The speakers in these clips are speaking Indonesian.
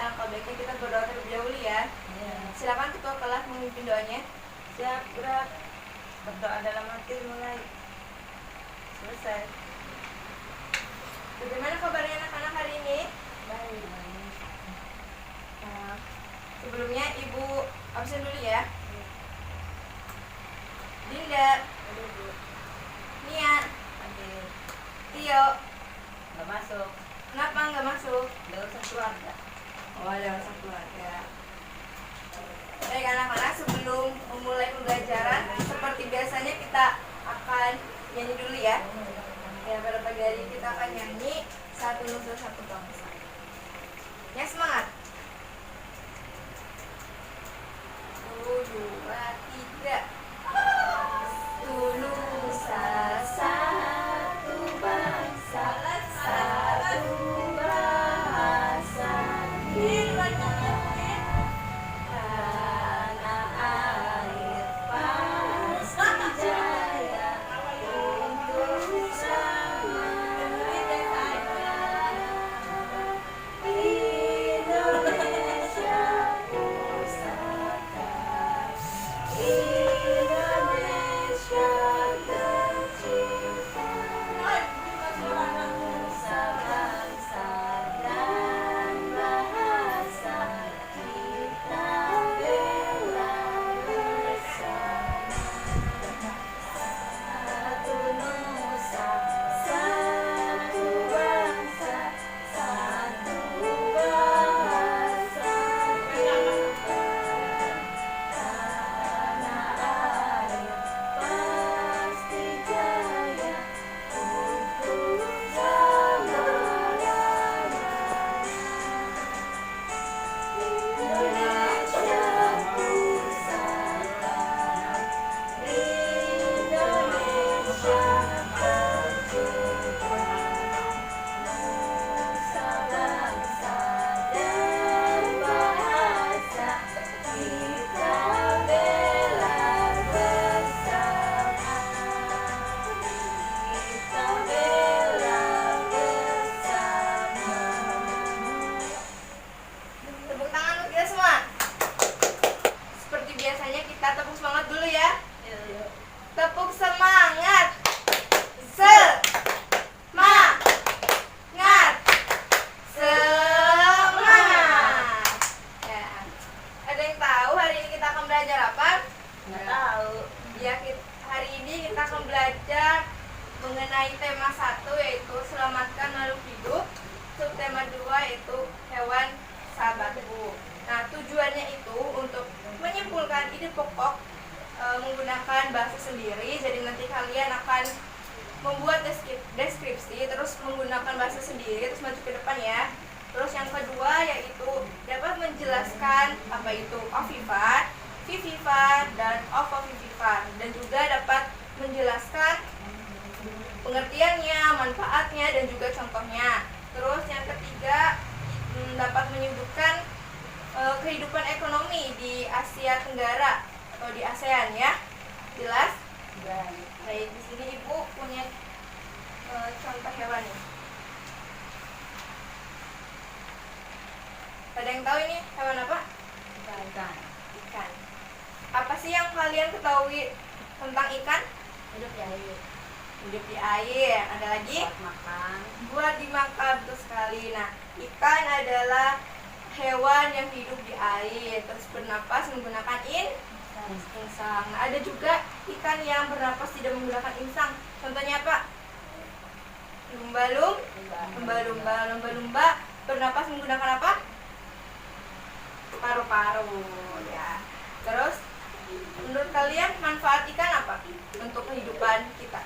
alangkah baiknya kita berdoa terlebih dahulu ya. Silakan ketua kelas memimpin doanya. Siap, gerak. Berdoa dalam hati mulai. Selesai. Bagaimana kabarnya anak-anak hari ini? Baik. Sebelumnya Ibu absen dulu ya. Dinda, Nia, Tio, Nggak masuk. kenapa nggak masuk? Ada urusan keluarga. Oh, ada urusan keluarga. Baik anak-anak, sebelum memulai pembelajaran, seperti biasanya kita akan nyanyi dulu ya. Ya, pada pagi hari ini kita akan nyanyi Satu Nusa Satu Bangsa. Ya, semangat. 1, 2, 3. Satu Nusa Satu Bangsa, satu bahasa. Tanah air pasti jaya untuk selamanya. Indonesia pusaka, Indonesia tercinta, bangsa bangsa dan bahasa kita bela bersama. Satu nusa, satu bangsa, satu bahasa kita. Tanah air pasti jaya untuk selama-lamanya. Indonesia pusaka, Indonesia tercinta, nusa bangsa dan bahasa kita bela bersama. Kita bela bersama. Tepuk tangan untuk kita semua. Seperti biasanya kita tepuk semangat dulu ya. Tepuk semangat. Semangat. Semangat. Ya. Ada yang tahu hari ini kita akan belajar apa? Nggak tahu. Ya, hari ini kita akan belajar mengenai tema 1 yaitu selamatkan makhluk hidup. Subtema 2 yaitu hewan sahabatku. Nah, tujuannya itu untuk menyimpulkan ide pokok menggunakan bahasa sendiri. Jadi nanti kalian akan membuat deskripsi terus menggunakan bahasa sendiri terus maju ke depan ya. Terus yang kedua yaitu dapat menjelaskan apa itu ovipar, vivipar, dan ovovivipar, dan juga dapat menjelaskan pengertiannya, manfaatnya, dan juga contohnya. Terus yang ketiga dapat menyebutkan kehidupan ekonomi di Asia Tenggara atau di ASEAN ya. Jelas? Baik, di sini Ibu punya contoh hewan nih. Ada yang tahu ini hewan apa? Ikan. Ikan. Apa sih yang kalian ketahui tentang ikan? Hidup di air. Hidup di air. Ada lagi? Buat makan. Buat dimakan, betul sekali. Nah, ikan adalah hewan yang hidup di air, terus bernapas menggunakan insang. Nah, ada juga ikan yang bernapas tidak menggunakan insang. Contohnya apa? Lumba-lumba bernapas menggunakan apa? Paru-paru ya. Terus menurut kalian manfaat ikan apa untuk kehidupan kita?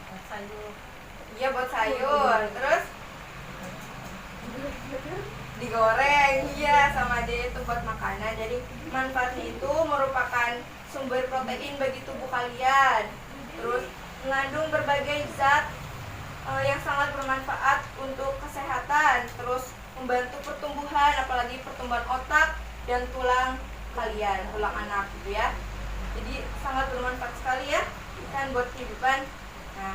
Buat sayur. Iya, buat sayur. Terus digoreng, iya, sama aja itu buat makanan. Jadi manfaatnya itu merupakan sumber protein bagi tubuh kalian. Terus mengandung berbagai zat yang sangat bermanfaat untuk kesehatan. Terus membantu pertumbuhan, apalagi pertumbuhan otak dan tulang kalian, tulang anak gitu ya. Jadi sangat bermanfaat sekali ya ikan buat kehidupan. Nah,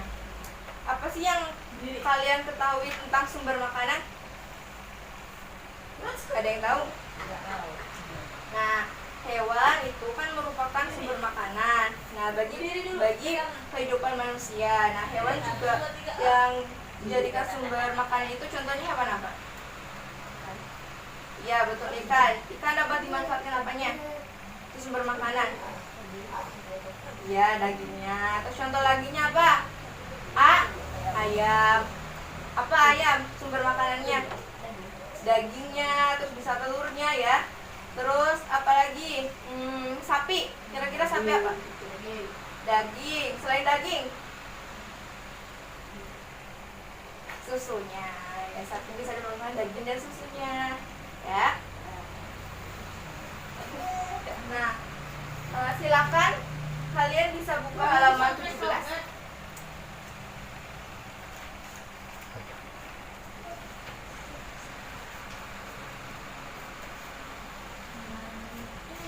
apa sih yang kalian ketahui tentang sumber makanan? Ada yang tahu? Tidak tahu. Nah, hewan itu kan merupakan sumber makanan. Nah, bagi kehidupan manusia. Nah, hewan juga yang dijadikan sumber makanan itu contohnya hewan apa? Ya, betul, ikan. Ikan dapat dimanfaatkan apanya? Itu sumber makanan. Ya, dagingnya. Terus contoh laginya apa? Ayam. Apa ayam? Sumber makanannya? Dagingnya, terus bisa telurnya ya. Terus apalagi? Sapi. Kira-kira sapi apa? Daging. Selain daging? Susunya. Ya, sapi bisa dimakan daging dan susunya. Ya. Nah, silakan kalian bisa buka halaman 17.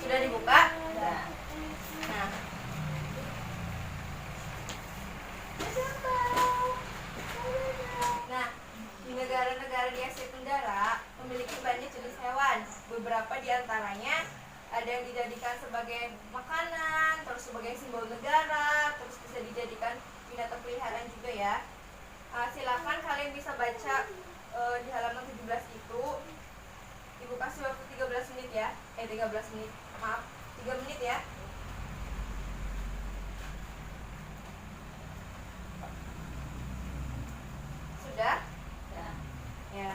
Sudah dibuka? Sudah. Nah. Nah, di negara-negara di Asia Tenggara memiliki banyak jenis hewan. Beberapa di antaranya ada yang dijadikan sebagai makanan, terus sebagai simbol negara, terus bisa dijadikan binatang peliharaan juga ya. Silakan kalian bisa baca di halaman 17 itu. Ibu kasih waktu 13 menit ya. 13 menit. Maaf, 3 menit ya. Sudah? Sudah. Ya.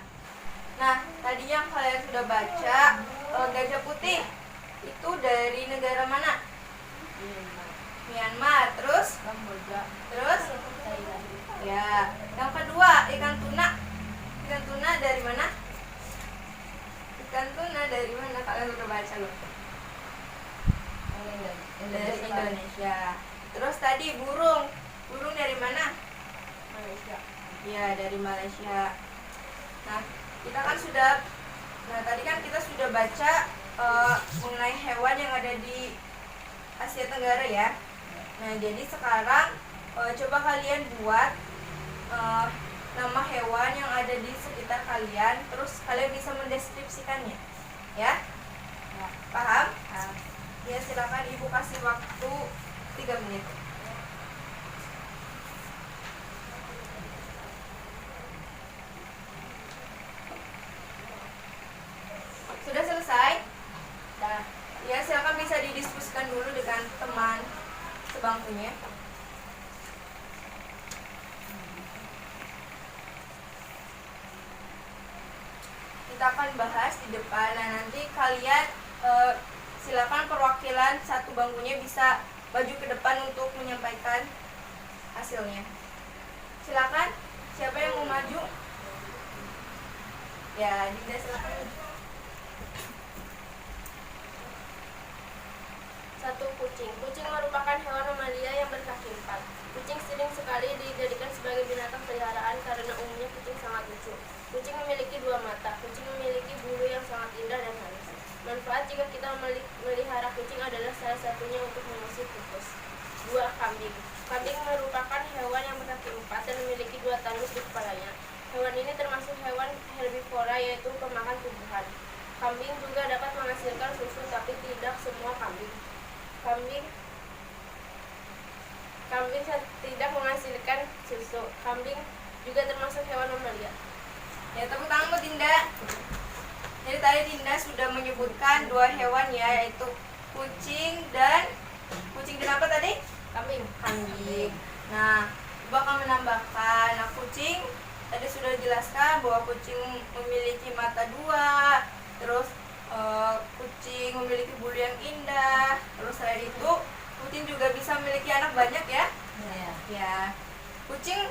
Nah, tadi yang kalian sudah baca, gajah putih itu dari negara mana? Myanmar. Terus? Kamboja. Terus? Thailand. Ya. Yang kedua, ikan tuna. Ikan tuna dari mana? Ikan tuna dari mana? Kalian sudah baca loh. Dari Indonesia. Terus tadi burung. Burung dari mana? Malaysia. Ya, dari Malaysia. Nah, kita kan sudah tadi kan kita sudah baca mengenai hewan yang ada di Asia Tenggara ya. Nah, jadi sekarang coba kalian buat nama hewan yang ada di sekitar kalian, terus kalian bisa mendeskripsikannya. Ya? Paham? Ya, silakan Ibu kasih waktu 3 menit. Sudah selesai? Sudah. Ya, silakan bisa didiskusikan dulu dengan teman sebangkunya. Kita akan bahas di depan. Nah, nanti kalian silakan perwakilan satu bangkunya bisa maju ke depan untuk menyampaikan hasilnya. Silakan, siapa yang mau maju? Ya, Dinda silakan. 1. Kucing. Kucing merupakan hewan mamalia yang berkaki 4. Kucing sering sekali dijadikan sebagai binatang peliharaan karena umumnya kucing sangat lucu. Kucing memiliki 2 mata. Kucing memiliki bulu yang sangat indah dan halus. Manfaat jika kita melihara kucing adalah salah satunya untuk mengusir tikus. 2. Kambing. Kambing merupakan hewan yang berkaki 4 dan memiliki 2 tanduk di kepalanya. Hewan ini termasuk hewan herbivora, yaitu pemakan tumbuhan. Kambing juga dapat menghasilkan susu, tapi tidak semua kambing. Kambing tidak menghasilkan susu. Kambing juga termasuk hewan mamalia. Ya, tepuk tangan buat Dinda. Jadi tadi Dinda sudah menyebutkan 2 hewan ya, yaitu kucing dan apa tadi? Kambing. Kambing. Nah, Ibu akan menambahkan. Nah, kucing tadi sudah dijelaskan bahwa kucing memiliki mata 2, terus kucing memiliki bulu yang indah. Terus selain itu, kucing juga bisa memiliki anak banyak ya. Ya. Kucing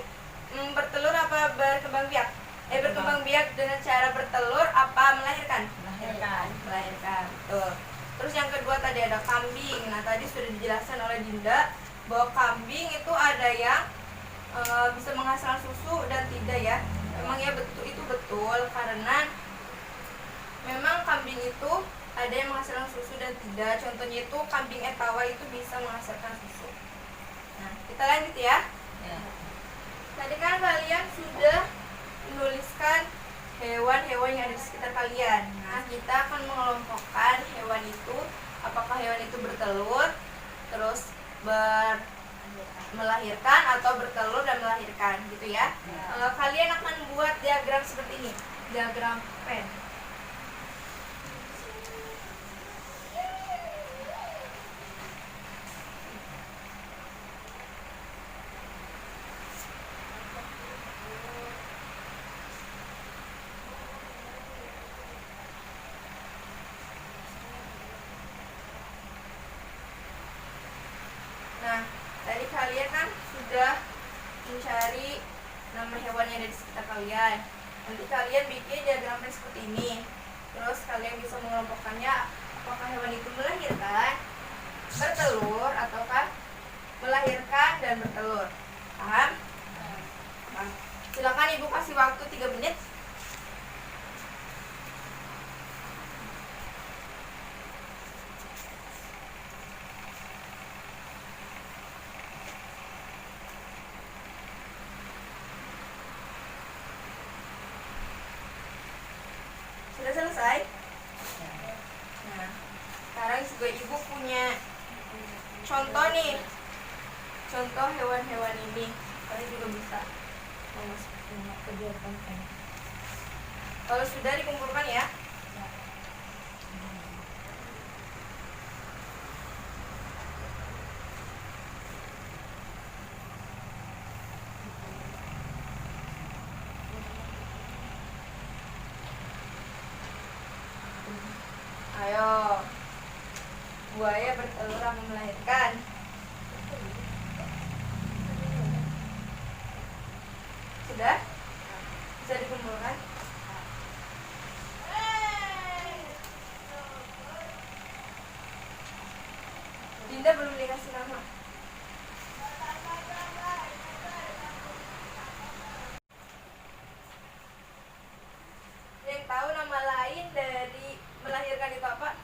bertelur apa berkembang biak? Berkembang biak dengan cara bertelur apa melahirkan? Melahirkan. Betul. Terus yang kedua tadi ada kambing. Nah, tadi sudah dijelaskan oleh Dinda bahwa kambing itu ada yang bisa menghasilkan susu dan tidak ya. Memang ya betul, itu betul, karena memang kambing itu ada yang menghasilkan susu dan tidak. Contohnya itu kambing etawa itu bisa menghasilkan susu. Nah, kita lanjut ya. Tadi kan kalian sudah menuliskan hewan-hewan yang ada di sekitar kalian. Nah, kita akan mengelompokkan hewan itu, apakah hewan itu bertelur, terus melahirkan atau bertelur dan melahirkan, gitu ya. Kalian akan buat diagram seperti ini, diagram pen. Nah, tadi kalian kan sudah mencari nama hewan yang ada di sekitar kalian. Nanti kalian bikin diagramnya seperti ini. Terus kalian bisa mengelompokkannya, apakah hewan itu melahirkan, bertelur, ataukah melahirkan dan bertelur. Paham? Nah, silakan Ibu kasih waktu 3 menit. Sudah selesai? Nah, sekarang juga Ibu punya contoh nih. Contoh hewan-hewan ini. Kalian juga bisa memasukkan ke diagram pen. Kalau sudah dikumpulkan ya. Ayo, buaya bertelur atau melahirkan? Sudah? Bisa dikumpulkan? Dinda belum dikasih nama. Yang tahu nama lain dari melahirkan itu apa?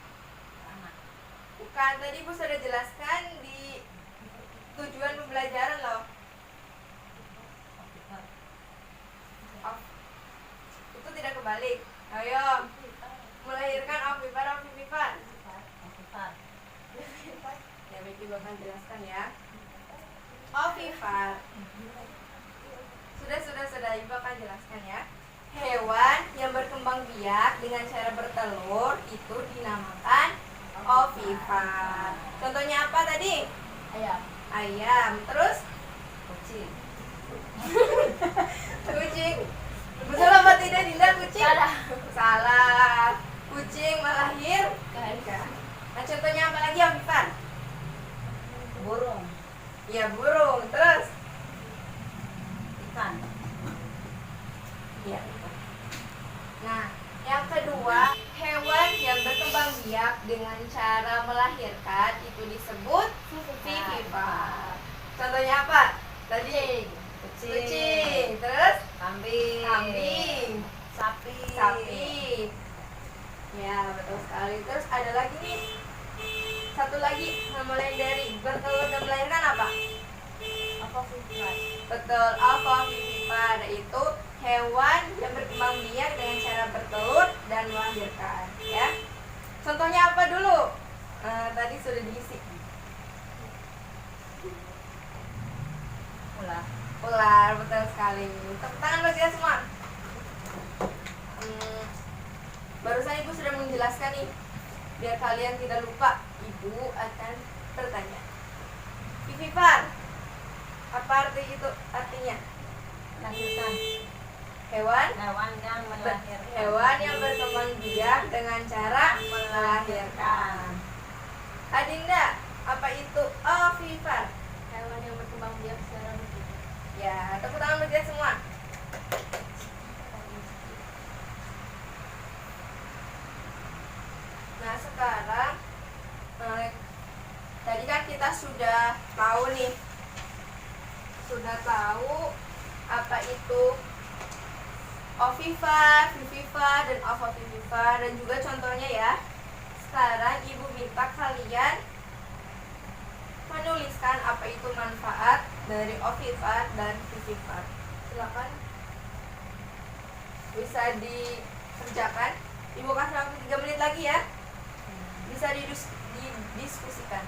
Bukan, tadi Ibu sudah jelaskan di tujuan pembelajaran loh. Oh, itu tidak kebalik. Ayo, melahirkan ovipar. Ya, baik, Ibu akan jelaskan ya. Ovipar. Sudah, Ibu akan jelaskan ya. Hewan yang berkembang biak dengan cara bertelur itu dinamakan ovipar. Contohnya apa tadi? Ayam. Terus? Kucing. Kucing. Betul apa tidak, Dinda? Kucing? Salah. Kucing melahirkan. Nah, contohnya apa lagi, ovipar? Burung. Ya, burung. Terus? Ikan. Ya. Nah, yang kedua, hewan yang berkembang biak dengan cara melahirkan itu disebut vivipar. Contohnya apa? Tadi kucing. Terus kambing, sapi. Ya, betul sekali. Terus ada lagi nih. Satu lagi, nama lain dari bertelur dan melahirkan apa? Ovipar. Betul, ovipar itu hewan yang berkembang biak dengan cara bertelur dan melahirkan, ya. Contohnya apa dulu? Tadi sudah diisi. Ular, betul sekali. Tepuk tangan bagi kita semua. Barusan Ibu sudah menjelaskan nih. Biar kalian tidak lupa, Ibu akan bertanya. Vivipar, apa arti itu? Artinya? Melahirkan. Hewan Hewan yang yang melahirkan. berkembang biak dengan cara melahirkan. Adinda, apa itu ovipar? Hewan yang berkembang biak secara rutin. Ya, tepuk tangan bagi kita semua. Nah, sekarang tadi kan kita sudah tahu nih. Sudah tahu apa itu ovipar, vivipar, dan ovovivipar, dan juga contohnya ya. Sekarang Ibu minta kalian menuliskan apa itu manfaat dari ovipar dan vivipar. Silakan. bisa dikerjakan. Ibu kasih waktu 3 menit lagi ya. Bisa didiskusikan.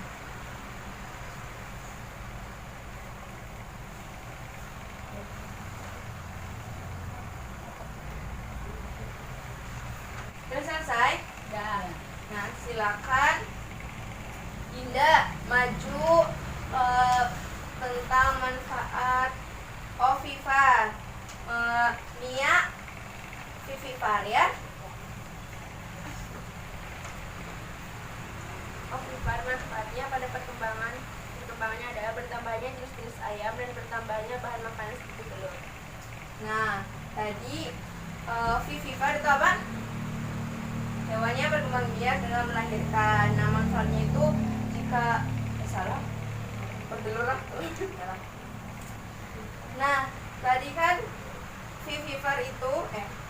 Sudah selesai? Dan Nah, silakan Dinda maju tentang manfaat Ovifar. Mia Vivifar ya. Ovipar manfaatnya pada perkembangannya adalah bertambahnya jenis-jenis ayam dan bertambahnya bahan makanan seperti telur. Nah, tadi Vivifar itu apa? Hewannya berkembang biak dengan melahirkan. Nah, manfaatnya itu jika salah bertelur lah. Nah, tadi kan Vivifar itu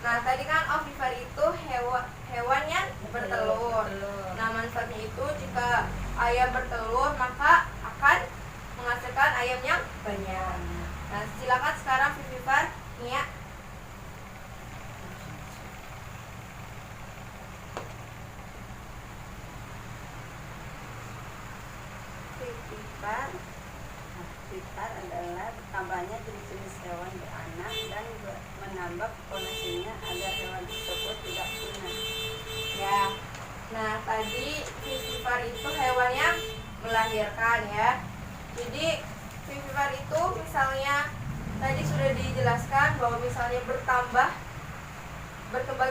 tadi kan Ovipar itu hewan yang bertelur. Nah, manfaatnya itu jika ayam bertelur maka akan menghasilkan ayam yang banyak. Nah, silakan sekarang Vivifar, Nia. Vivipar. Vivipar adalah bertambahnya jenis-jenis hewan beranak dan menambah populasinya agar hewan tersebut tidak punah. Ya. Nah, tadi Vivipar itu hewan yang melahirkan ya. Jadi Vivipar itu misalnya tadi sudah dijelaskan bahwa misalnya berkembang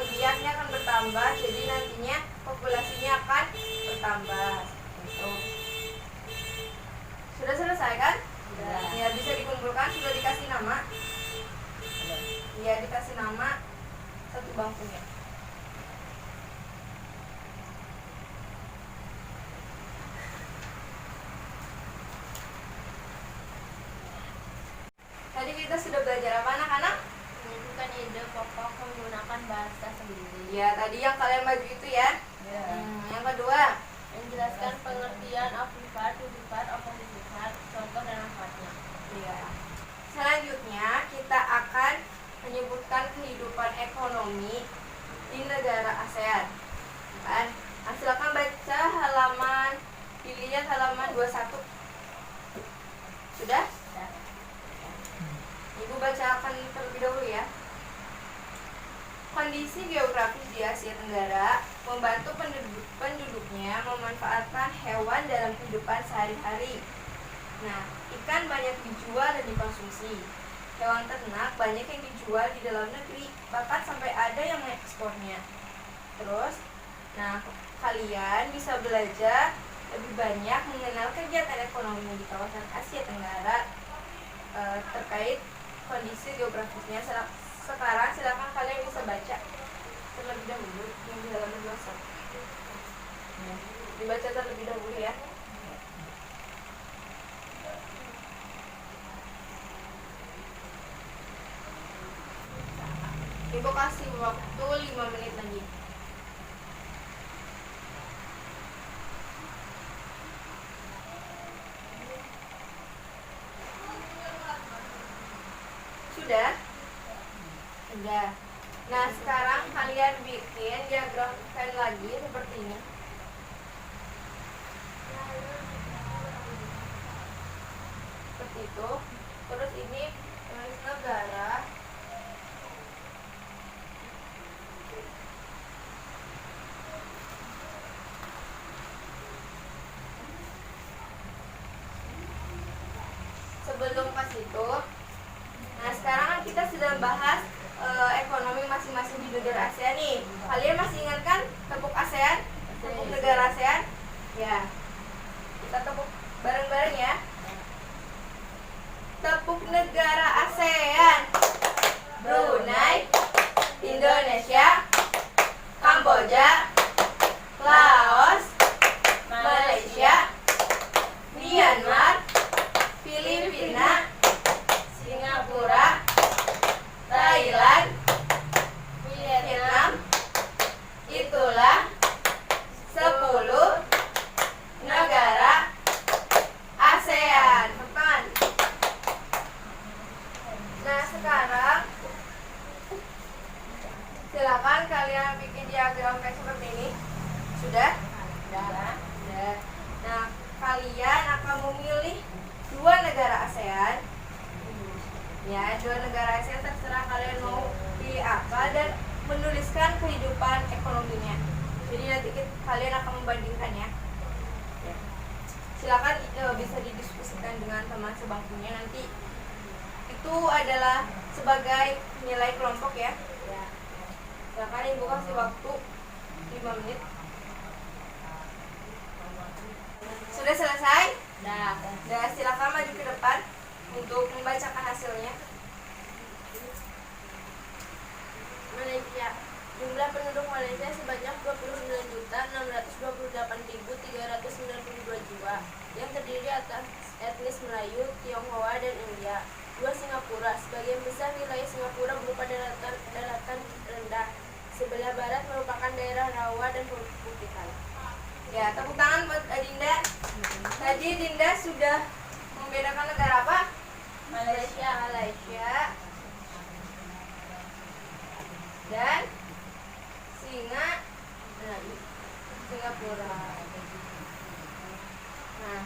biaknya akan bertambah, jadi nantinya populasinya akan bertambah. Gitu. Sudah selesai kan? Sudah. Ya, bisa dikumpulkan, sudah dikasih nama. Ya, dikasih nama satu bangkunya. Tadi kita sudah belajar apa anak-anak? Menunjukkan ide pokok menggunakan bahasa sendiri. Ya, tadi yang kalian baju itu ya. Yang kedua, Menjelaskan pengertian ovipar, vivipar, ovovivipar, contoh dan manfaatnya. ya. Selanjutnya kita akan menyebutkan kehidupan ekonomi di negara ASEAN. Kan? Nah, silakan baca halaman, dilihat halaman 21. Sudah? Ibu bacakan terlebih dahulu ya. Kondisi geografis di Asia Tenggara membantu penduduknya memanfaatkan hewan dalam kehidupan sehari-hari. Nah, ikan banyak dijual dan dikonsumsi. Hewan ternak banyak yang dijual di dalam negeri, bahkan sampai ada yang mengekspornya. Terus, nah, kalian bisa belajar lebih banyak mengenal kegiatan ekonomi di kawasan Asia Tenggara terkait kondisi geografisnya. Sekarang silakan kalian bisa baca terlebih dahulu yang di halaman 21. Dibaca terlebih dahulu ya. Ibu kasih waktu 5 menit lagi. Sudah? Sudah. Nah, sekarang kalian bikin diagram pen lagi seperti ini. Seperti itu. Terus ini tulis negara. Sebelum ke situ, nah sekarang kan kita sedang bahas ekonomi masing-masing di negara ASEAN nih. Kalian masih ingat kan tepuk ASEAN? Tepuk negara ASEAN? Ya. Kita tepuk bareng-bareng ya. Tepuk negara ASEAN. Brunei, Indonesia, Kamboja, Laos, Malaysia, Myanmar, Filipina, Singapura, Thailand, Vietnam. Itulah 10 negara ASEAN. Teman. Nah, sekarang sampai seperti ini? Sudah? Sudah. Nah, kalian akan memilih dua negara ASEAN. Ya, dua negara ASEAN, terserah kalian mau pilih apa, dan menuliskan kehidupan ekonominya. Jadi nanti kalian akan membandingkannya. Ya. Silakan bisa didiskusikan dengan teman sebangkunya nanti. Itu adalah sebagai nilai kelompok ya. Silakan Ibu kasih waktu 5 menit. Sudah selesai? Sudah, silakan maju ke depan untuk membacakan hasilnya. Malaysia. Jumlah penduduk Malaysia sebanyak 29.628.392 jiwa, yang terdiri atas etnis Melayu, Tionghoa, dan India. 2. Singapura. Sebagian besar wilayah Singapura berupa daratan rendah. Sebelah barat merupakan daerah rawa dan perbukitan. Ya, tepuk tangan buat Dinda. Tadi Dinda sudah membedakan negara apa? Malaysia. Dan Singapura. Nah,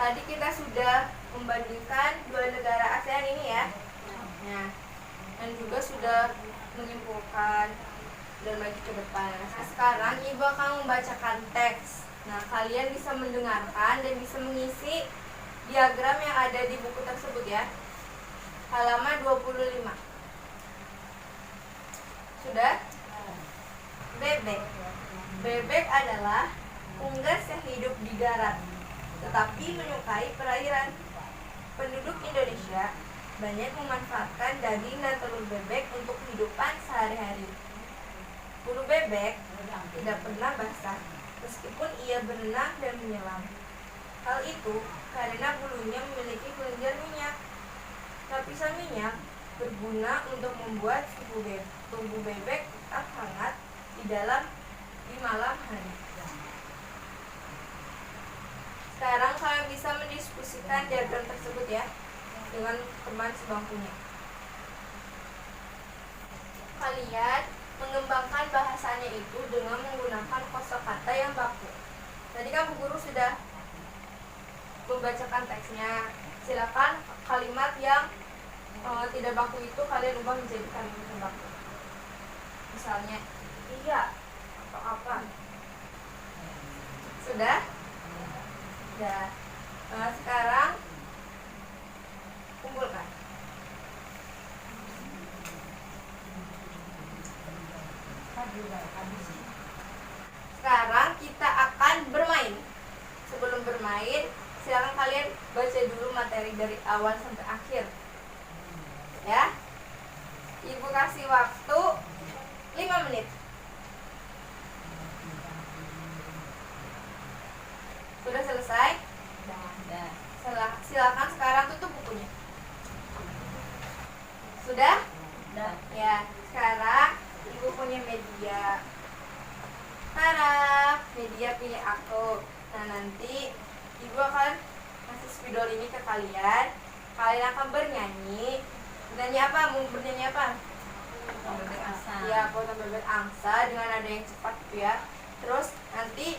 tadi kita sudah membandingkan dua negara ASEAN ini ya. Nah, dan juga sudah menyimpulkan dan maju ke depan. Nah, sekarang Ibu akan membacakan teks. Nah, kalian bisa mendengarkan dan bisa mengisi diagram yang ada di buku tersebut ya. Halaman 25. Sudah? Bebek. Bebek adalah unggas yang hidup di darat, tetapi menyukai perairan. Penduduk Indonesia banyak memanfaatkan daging dan telur bebek untuk kehidupan sehari-hari. Bulu bebek tidak pernah basah, meskipun ia berenang dan menyelam. Hal itu karena bulunya memiliki kelenjar minyak. Lapisan minyak berguna untuk membuat tubuh bebek tetap hangat di malam hari. Sekarang kalian bisa mendiskusikan diagram tersebut ya dengan teman sebangkunya. Kalian mengembangkan bahasanya itu dengan menggunakan kosakata yang baku. Tadi kan Bu Guru sudah membacakan teksnya. Silakan kalimat yang tidak baku itu kalian ubah menjadi kalimat yang baku. Misalnya iya atau apa. Sudah? Sudah. Sekarang kumpulkan. Sekarang kita akan bermain. Sebelum bermain, silakan kalian baca dulu materi dari awal sampai akhir. Ya. Ibu kasih waktu 5 menit. Sudah selesai? Silakan sekarang tutup bukunya. Sudah? Ya, sekarang Ibu punya media. Tada, media pilih aku. Nah, nanti Ibu akan kasih spidol ini ke kalian. Kalian akan bernyanyi. Bernyanyi apa? Mau bernyanyi apa? Bebek angsa. Ya, foto bebek angsa dengan nada yang cepat gitu ya. Terus nanti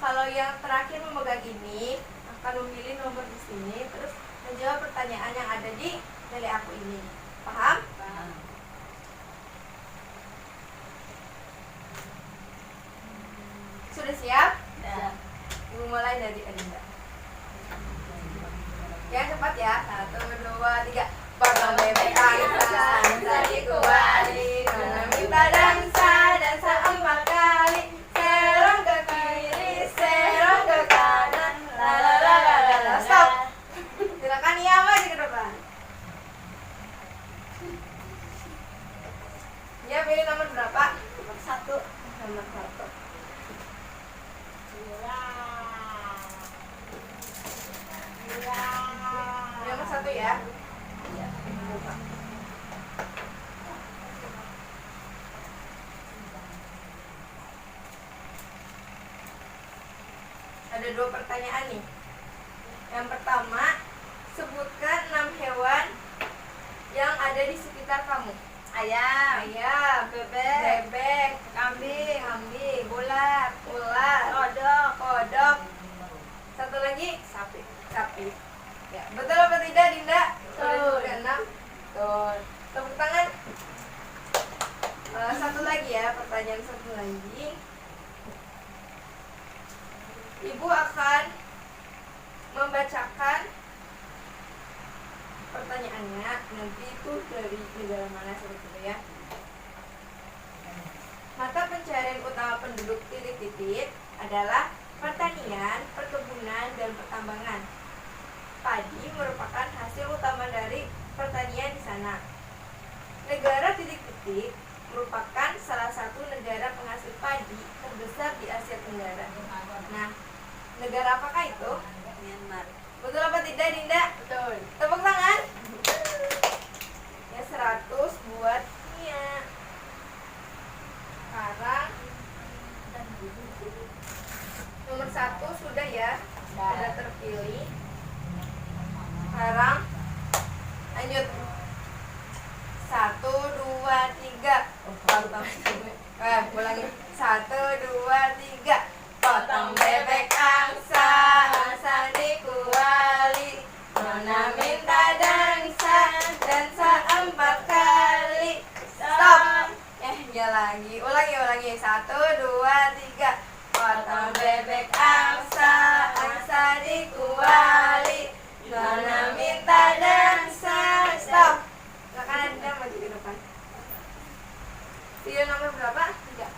kalau yang terakhir memegang ini akan memilih nomor di sini, terus menjawab pertanyaan yang ada di nilai aku ini. Paham? Paham. Sudah siap? Dah. Ibu mulai dari Adinda. Yang cepat ya. 1, 2, 3. Potong bebek angsa, dari kuali, nona minta dansa 4 kali. Serong ke kiri, serong ke kanan, la la la la la la. Stop. Silakan Ia maju ke depan. Ya, pilih nomor berapa? Nomor 1. Nomor 1. Nomor 1 ya. Ya. Ada 2 pertanyaan nih. Yang pertama, sebutkan 6 hewan yang ada di sekitar kamu. Ayam. ayam, Bebek. bebek, Kambing. kambing, ulat, Kodok. kodok. Satu lagi, Sapi. sapi. Ya, betul apa tidak, Dinda? Betul. Sudah 6. Betul. Tepuk tangan. Satu lagi ya, pertanyaan satu lagi. Ibu akan membacakan pertanyaannya, nanti itu dari negara mana seperti itu ya. Mata pencarian utama penduduk titik-titik adalah pertanian, perkebunan, dan pertambangan. Padi merupakan hasil utama dari pertanian di sana. Negara titik-titik merupakan salah satu negara penghasil padi terbesar di Asia Tenggara. Nah, negara apakah itu? Myanmar. Betul apa tidak, Dinda? Betul. Tepuk tangan. Ya, 100 buat Nia. Sekarang nomor 1 sudah ya, sudah terpilih. Sekarang lanjut. 1, 2, 3. Ulangi. 1, 2, 3. Potong bebek angsa, angsa dikuali. Nona minta dansa 4 kali. Stop. Ya lagi. Ulangi. 1, 2, 3. Potong bebek angsa, angsa dikuali. Nona minta dansa. Stop. Silakan Anda maju ke depan. Video nomor berapa? 3.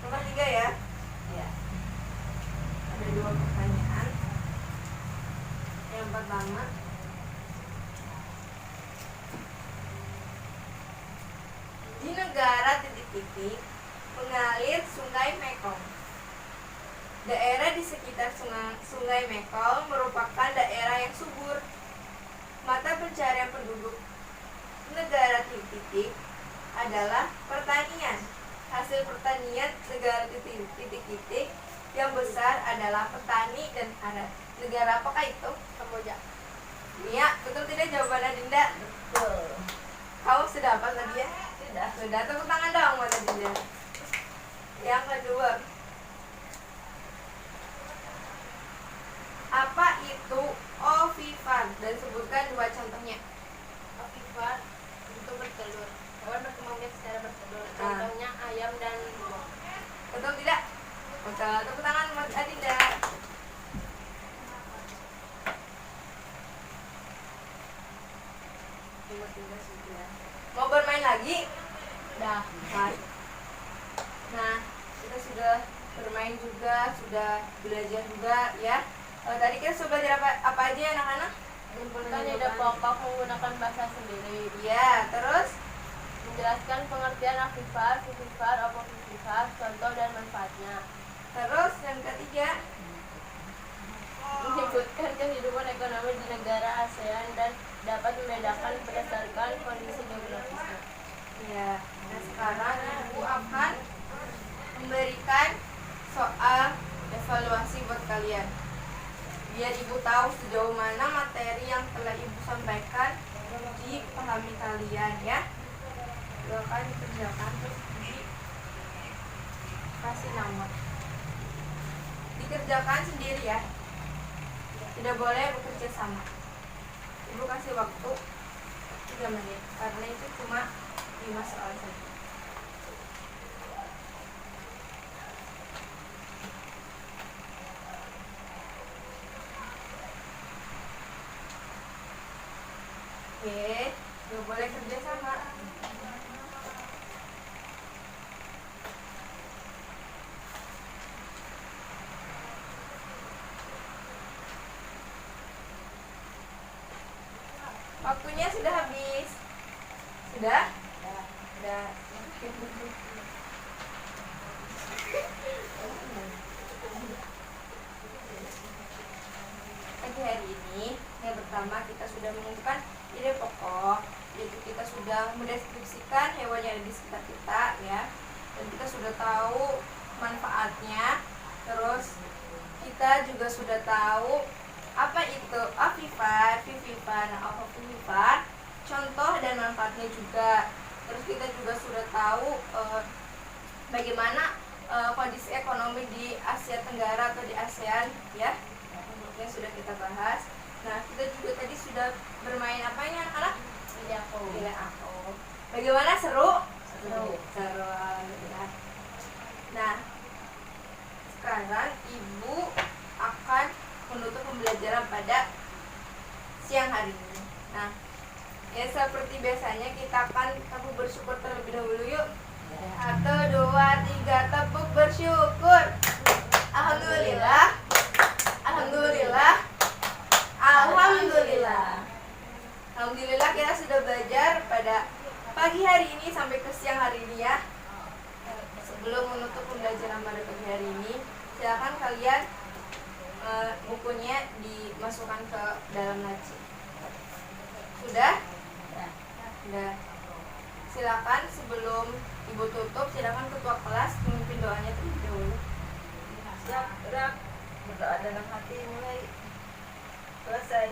Nomor 3 ya. Ya. Ada 2 pertanyaan. Yang pertama, di negara titik-titik mengalir Sungai Mekong. Daerah di sekitar Sungai Mekong merupakan daerah yang subur. Mata pencarian penduduk negara titik-titik adalah pertanian. Hasil pertanian negara titik-titik yang besar adalah petani dan karet. Negara apakah itu? Kamboja. Nia, betul tidak jawabannya Dinda? Betul. Kamu sudah apa tadi ya? Sudah. Tepuk tangan dong buat Dinda. Yang kedua, apa itu ovipar? Dan sebutkan 2 contohnya. Ovipar itu bertelur. Hewan berkembang biak secara bertelur. Contohnya ayam dan burung. Betul tidak? Betul. Tepuk tangan buat Adinda. Mau bermain lagi? Dah. Nah, kita sudah bermain juga, sudah belajar juga ya. Tadi kita sudah belajar apa aja ya anak-anak? Menyimpulkan ide pokok menggunakan bahasa sendiri. Ya, terus Menjelaskan pengertian aktifar, vivifar, opovivifar, contoh dan manfaatnya. terus yang ketiga, Menyebutkan kehidupan ekonomi di negara ASEAN dan dapat membedakan berdasarkan kondisi geografisnya. ya. Nah, sekarang Ibu akan memberikan soal evaluasi buat kalian. Biar Ibu tahu sejauh mana materi yang telah Ibu sampaikan dipahami kalian ya. Silakan dikerjakan terus dikasih nama. Dikerjakan sendiri ya. Tidak boleh bekerja sama. Ibu kasih waktu 3 menit karena itu cuma 5 soal saja. Oke, nggak boleh kerja sama. Waktunya sudah habis. Sudah? Sudah. Pagi hari ini, yang pertama kita sudah menemukan ide pokok, yaitu kita sudah mendeskripsikan hewan yang ada di sekitar kita ya, dan kita sudah tahu manfaatnya. Terus kita juga sudah tahu apa itu Afifah, Nah, apa Afifah? Contoh dan manfaatnya juga. Terus kita juga sudah tahu bagaimana kondisi ekonomi di Asia Tenggara atau di ASEAN, ya, yang sudah kita bahas. Nah, kita juga tadi sudah bermain apa ini anak-anak? Pilih aku. Bagaimana, seru? Seru. Ya. Nah, sekarang Ibu akan menutup pembelajaran pada siang hari ini. Nah, ya seperti biasanya kita akan tepuk bersyukur terlebih dahulu, yuk. 1, 2, 3, tepuk bersyukur. Alhamdulillah. Alhamdulillah. Alhamdulillah. Alhamdulillah kita sudah belajar pada pagi hari ini sampai ke siang hari ini, ya. Sebelum menutup pembelajaran pada pagi hari ini, silakan kalian bukunya dimasukkan ke dalam laci. Sudah? Sudah. Silakan sebelum Ibu tutup, silakan ketua kelas memimpin doanya terlebih dahulu. Siap, gerak. Berdoa dalam hati mulai. Selesai.